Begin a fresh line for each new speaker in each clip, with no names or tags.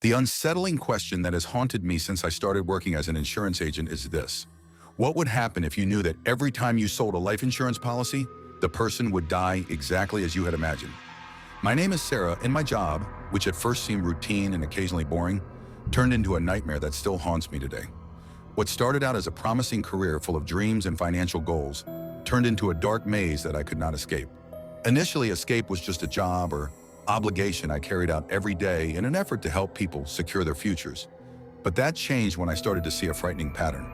The unsettling question that has haunted me since I started working as an insurance agent is this. What would happen if you knew that every time you sold a life insurance policy, the person would die exactly as you had imagined? My name is Sarah, and my job, which at first seemed routine and occasionally boring, turned into a nightmare that still haunts me today. What started out as a promising career full of dreams and financial goals turned into a dark maze that I could not escape. Initially, escape was just a job or obligation I carried out every day in an effort to help people secure their futures. But that changed when I started to see a frightening pattern.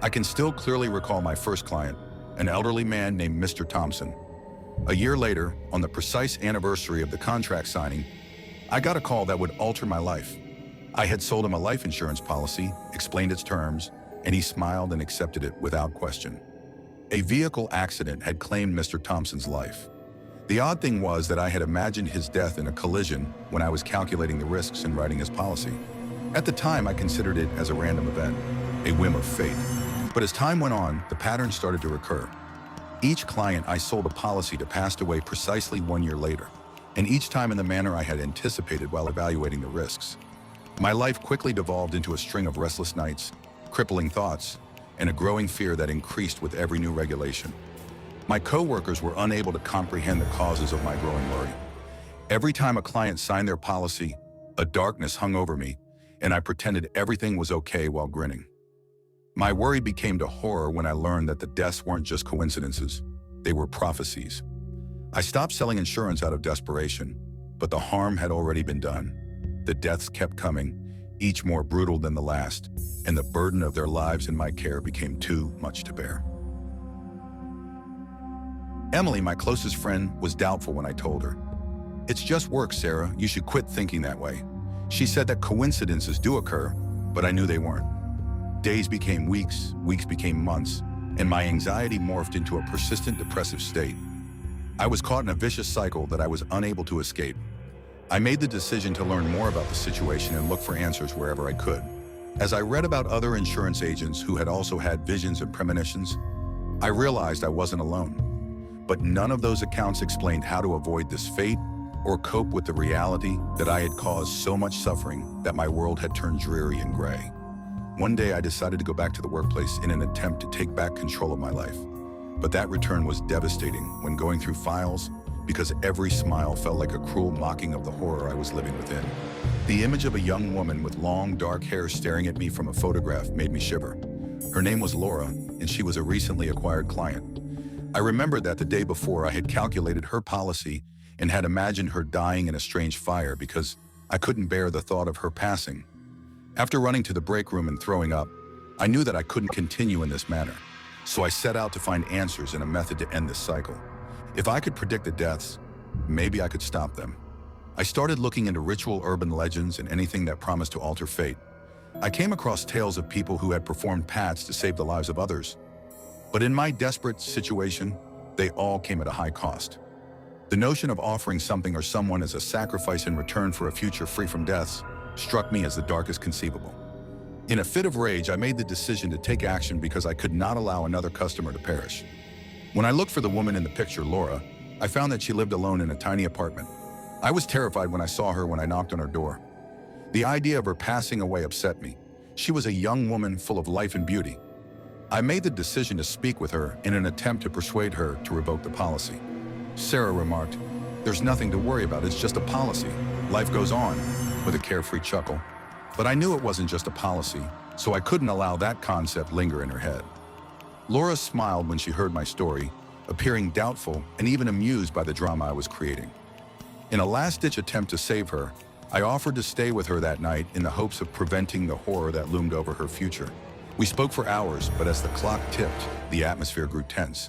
I can still clearly recall my first client, an elderly man named Mr. Thompson. A year later, on the precise anniversary of the contract signing, I got a call that would alter my life. I had sold him a life insurance policy, explained its terms, and he smiled and accepted it without question. A vehicle accident had claimed Mr. Thompson's life. The odd thing was that I had imagined his death in a collision when I was calculating the risks and writing his policy. At the time, I considered it as a random event, a whim of fate. But as time went on, the pattern started to recur. Each client I sold a policy to passed away precisely 1 year later, and each time in the manner I had anticipated while evaluating the risks. My life quickly devolved into a string of restless nights, crippling thoughts, and a growing fear that increased with every new regulation. My coworkers were unable to comprehend the causes of my growing worry. Every time a client signed their policy, a darkness hung over me, and I pretended everything was okay while grinning. My worry became to horror when I learned that the deaths weren't just coincidences, they were prophecies. I stopped selling insurance out of desperation, but the harm had already been done. The deaths kept coming, each more brutal than the last, and the burden of their lives in my care became too much to bear. Emily, my closest friend, was doubtful when I told her. "It's just work, Sarah. You should quit thinking that way." She said that coincidences do occur, but I knew they weren't. Days became weeks, weeks became months, and my anxiety morphed into a persistent depressive state. I was caught in a vicious cycle that I was unable to escape. I made the decision to learn more about the situation and look for answers wherever I could. As I read about other insurance agents who had also had visions and premonitions, I realized I wasn't alone. But none of those accounts explained how to avoid this fate or cope with the reality that I had caused so much suffering that my world had turned dreary and gray. One day I decided to go back to the workplace in an attempt to take back control of my life. But that return was devastating when going through files, because every smile felt like a cruel mocking of the horror I was living within. The image of a young woman with long, dark hair staring at me from a photograph made me shiver. Her name was Laura, and she was a recently acquired client. I remembered that the day before I had calculated her policy and had imagined her dying in a strange fire because I couldn't bear the thought of her passing. After running to the break room and throwing up, I knew that I couldn't continue in this manner, so I set out to find answers and a method to end this cycle. If I could predict the deaths, maybe I could stop them. I started looking into ritual urban legends and anything that promised to alter fate. I came across tales of people who had performed pacts to save the lives of others. But in my desperate situation, they all came at a high cost. The notion of offering something or someone as a sacrifice in return for a future free from deaths struck me as the darkest conceivable. In a fit of rage, I made the decision to take action because I could not allow another customer to perish. When I looked for the woman in the picture, Laura, I found that she lived alone in a tiny apartment. I was terrified when I saw her when I knocked on her door. The idea of her passing away upset me. She was a young woman full of life and beauty. I made the decision to speak with her in an attempt to persuade her to revoke the policy. Sarah remarked, "There's nothing to worry about, it's just a policy. Life goes on," with a carefree chuckle. But I knew it wasn't just a policy, so I couldn't allow that concept linger in her head. Laura smiled when she heard my story, appearing doubtful and even amused by the drama I was creating. In a last-ditch attempt to save her, I offered to stay with her that night in the hopes of preventing the horror that loomed over her future. We spoke for hours, but as the clock ticked, the atmosphere grew tense.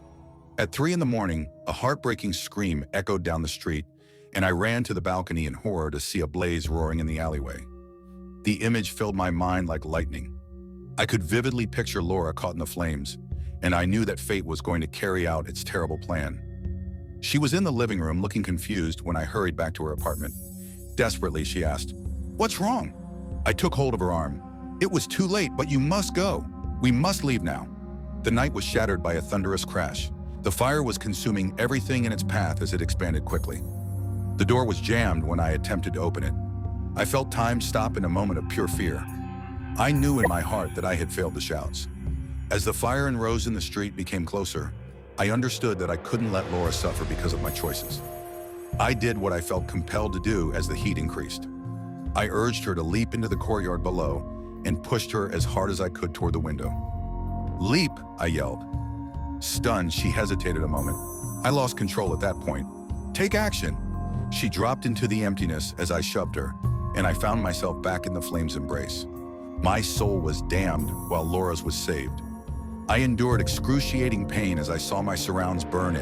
At 3 in the morning, a heartbreaking scream echoed down the street, and I ran to the balcony in horror to see a blaze roaring in the alleyway. The image filled my mind like lightning. I could vividly picture Laura caught in the flames, and I knew that fate was going to carry out its terrible plan. She was in the living room looking confused when I hurried back to her apartment. Desperately, she asked, "What's wrong?" I took hold of her arm. "It was too late, but you must go. We must leave now." The night was shattered by a thunderous crash. The fire was consuming everything in its path as it expanded quickly. The door was jammed when I attempted to open it. I felt time stop in a moment of pure fear. I knew in my heart that I had failed the shouts. As the fire and rose in the street became closer, I understood that I couldn't let Laura suffer because of my choices. I did what I felt compelled to do as the heat increased. I urged her to leap into the courtyard below and pushed her as hard as I could toward the window. "Leap!" I yelled. Stunned, she hesitated a moment. I lost control at that point. "Take action!" She dropped into the emptiness as I shoved her, and I found myself back in the flames' embrace. My soul was damned while Laura's was saved. I endured excruciating pain as I saw my surrounds burn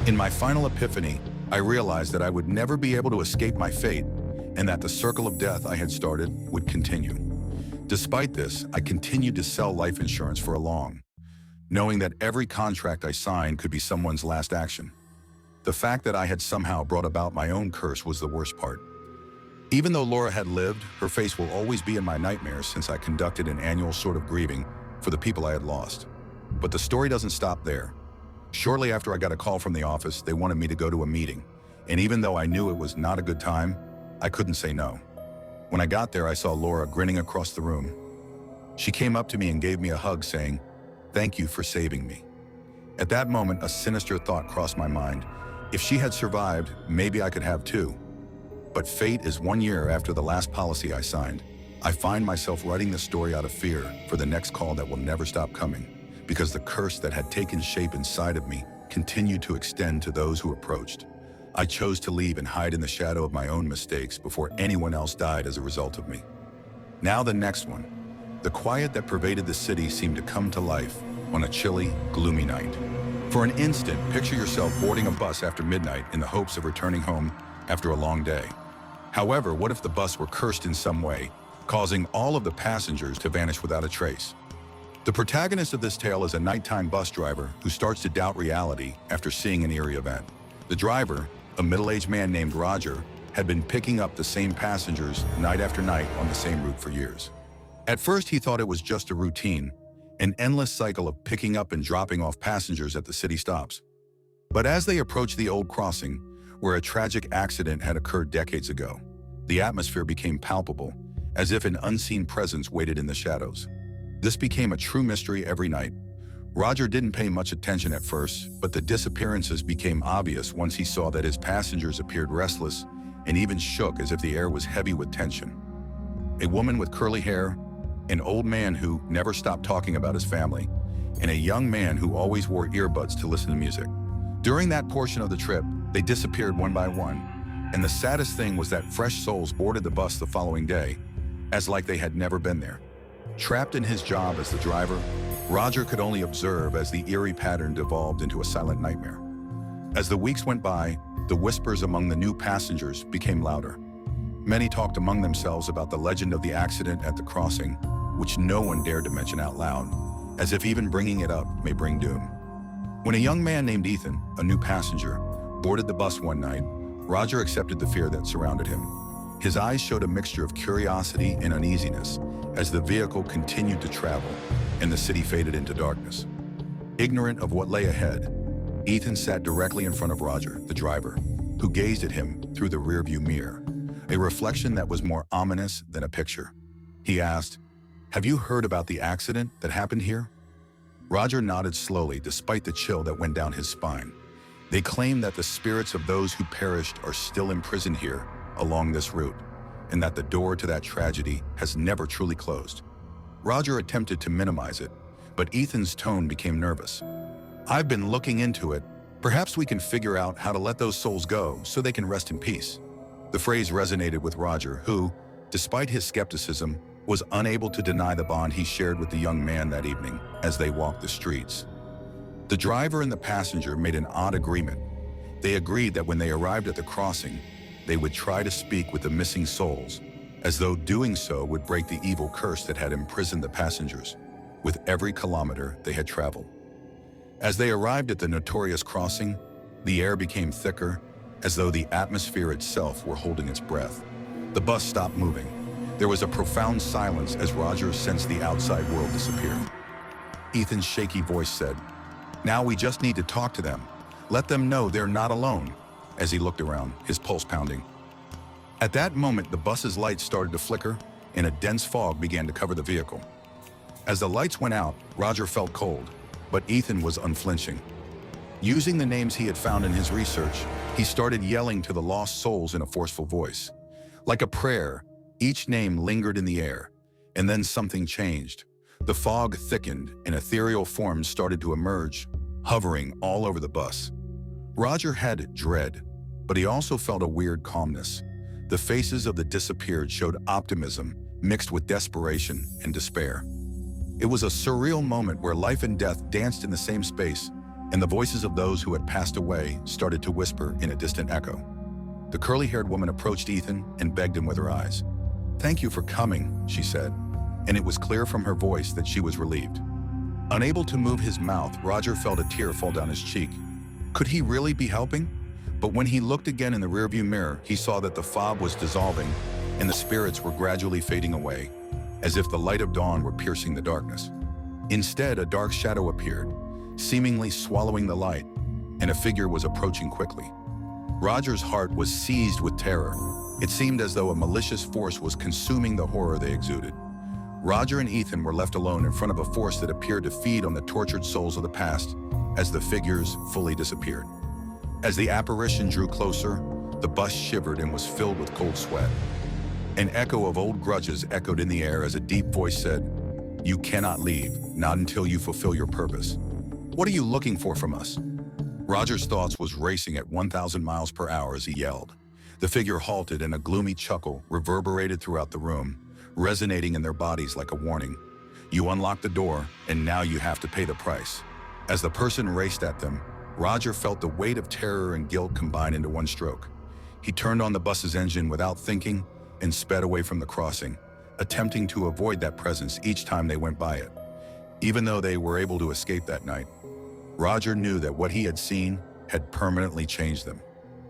in my final epiphany, I realized that I would never be able to escape my fate and that the circle of death I had started would continue. Despite this, I continued to sell life insurance for a long, knowing that every contract I signed could be someone's last action. The fact that I had somehow brought about my own curse was the worst part. Even though Laura had lived, her face will always be in my nightmares since I conducted an annual sort of grieving for the people I had lost. But the story doesn't stop there. Shortly after I got a call from the office, they wanted me to go to a meeting. And even though I knew it was not a good time, I couldn't say no. When I got there, I saw Laura grinning across the room. She came up to me and gave me a hug saying, "Thank you for saving me." At that moment, a sinister thought crossed my mind. If she had survived, maybe I could have too. But fate is 1 year after the last policy I signed. I find myself writing this story out of fear for the next call that will never stop coming, because the curse that had taken shape inside of me continued to extend to those who approached. I chose to leave and hide in the shadow of my own mistakes before anyone else died as a result of me. Now the next one. The quiet that pervaded the city seemed to come to life on a chilly, gloomy night. For an instant, picture yourself boarding a bus after midnight in the hopes of returning home after a long day. However, what if the bus were cursed in some way, causing all of the passengers to vanish without a trace? The protagonist of this tale is a nighttime bus driver who starts to doubt reality after seeing an eerie event. The driver, a middle-aged man named Roger, had been picking up the same passengers night after night on the same route for years. At first, he thought it was just a routine, an endless cycle of picking up and dropping off passengers at the city stops. But as they approached the old crossing, where a tragic accident had occurred decades ago, the atmosphere became palpable, as if an unseen presence waited in the shadows. This became a true mystery every night. Roger didn't pay much attention at first, but the disappearances became obvious once he saw that his passengers appeared restless and even shook as if the air was heavy with tension. A woman with curly hair, an old man who never stopped talking about his family, and a young man who always wore earbuds to listen to music. During that portion of the trip, they disappeared one by one, and the saddest thing was that fresh souls boarded the bus the following day, as like they had never been there. Trapped in his job as the driver, Roger could only observe as the eerie pattern devolved into a silent nightmare. As the weeks went by, the whispers among the new passengers became louder. Many talked among themselves about the legend of the accident at the crossing, which no one dared to mention out loud, as if even bringing it up may bring doom. When a young man named Ethan, a new passenger, boarded the bus one night, Roger accepted the fear that surrounded him. His eyes showed a mixture of curiosity and uneasiness as the vehicle continued to travel and the city faded into darkness. Ignorant of what lay ahead, Ethan sat directly in front of Roger, the driver, who gazed at him through the rearview mirror, a reflection that was more ominous than a picture. He asked, "Have you heard about the accident that happened here?" Roger nodded slowly despite the chill that went down his spine. They claim that the spirits of those who perished are still imprisoned here along this route, and that the door to that tragedy has never truly closed. Roger attempted to minimize it, but Ethan's tone became nervous. "I've been looking into it. Perhaps we can figure out how to let those souls go so they can rest in peace." The phrase resonated with Roger, who, despite his skepticism, was unable to deny the bond he shared with the young man that evening as they walked the streets. The driver and the passenger made an odd agreement. They agreed that when they arrived at the crossing, they would try to speak with the missing souls, as though doing so would break the evil curse that had imprisoned the passengers with every kilometer they had traveled. As they arrived at the notorious crossing, the air became thicker, as though the atmosphere itself were holding its breath. The bus stopped moving. There was a profound silence as Roger sensed the outside world disappear. Ethan's shaky voice said, "Now we just need to talk to them. Let them know they're not alone," as he looked around, his pulse pounding. At that moment, the bus's lights started to flicker, and a dense fog began to cover the vehicle. As the lights went out, Roger felt cold, but Ethan was unflinching. Using the names he had found in his research, he started yelling to the lost souls in a forceful voice. Like a prayer, each name lingered in the air, and then something changed. The fog thickened, and ethereal forms started to emerge, hovering all over the bus. Roger had dread, but he also felt a weird calmness. The faces of the disappeared showed optimism, mixed with desperation and despair. It was a surreal moment where life and death danced in the same space, and the voices of those who had passed away started to whisper in a distant echo. The curly-haired woman approached Ethan and begged him with her eyes. "Thank you for coming," she said, and it was clear from her voice that she was relieved. Unable to move his mouth, Roger felt a tear fall down his cheek. Could he really be helping? But when he looked again in the rearview mirror, he saw that the fog was dissolving and the spirits were gradually fading away, as if the light of dawn were piercing the darkness. Instead, a dark shadow appeared, seemingly swallowing the light, and a figure was approaching quickly. Roger's heart was seized with terror. It seemed as though a malicious force was consuming the horror they exuded. Roger and Ethan were left alone in front of a force that appeared to feed on the tortured souls of the past as the figures fully disappeared. As the apparition drew closer, the bus shivered and was filled with cold sweat. An echo of old grudges echoed in the air as a deep voice said, "You cannot leave, not until you fulfill your purpose. What are you looking for from us?" Roger's thoughts was racing at 1,000 miles per hour as he yelled. The figure halted and a gloomy chuckle reverberated throughout the room, resonating in their bodies like a warning. "You unlocked the door, and now you have to pay the price." As the person raced at them, Roger felt the weight of terror and guilt combine into one stroke. He turned on the bus's engine without thinking and sped away from the crossing, attempting to avoid that presence each time they went by it. Even though they were able to escape that night, Roger knew that what he had seen had permanently changed them.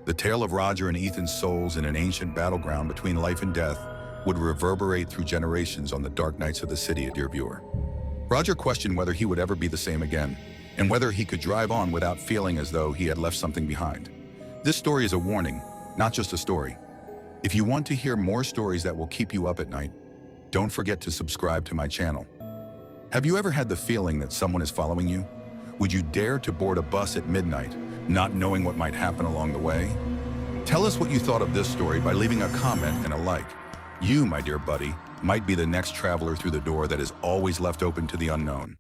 The tale of Roger and Ethan's souls in an ancient battleground between life and death would reverberate through generations on the dark nights of the city, dear viewer. Roger questioned whether he would ever be the same again, and whether he could drive on without feeling as though he had left something behind. This story is a warning, not just a story. If you want to hear more stories that will keep you up at night, don't forget to subscribe to my channel. Have you ever had the feeling that someone is following you? Would you dare to board a bus at midnight, not knowing what might happen along the way? Tell us what you thought of this story by leaving a comment and a like. You, my dear buddy, might be the next traveler through the door that is always left open to the unknown.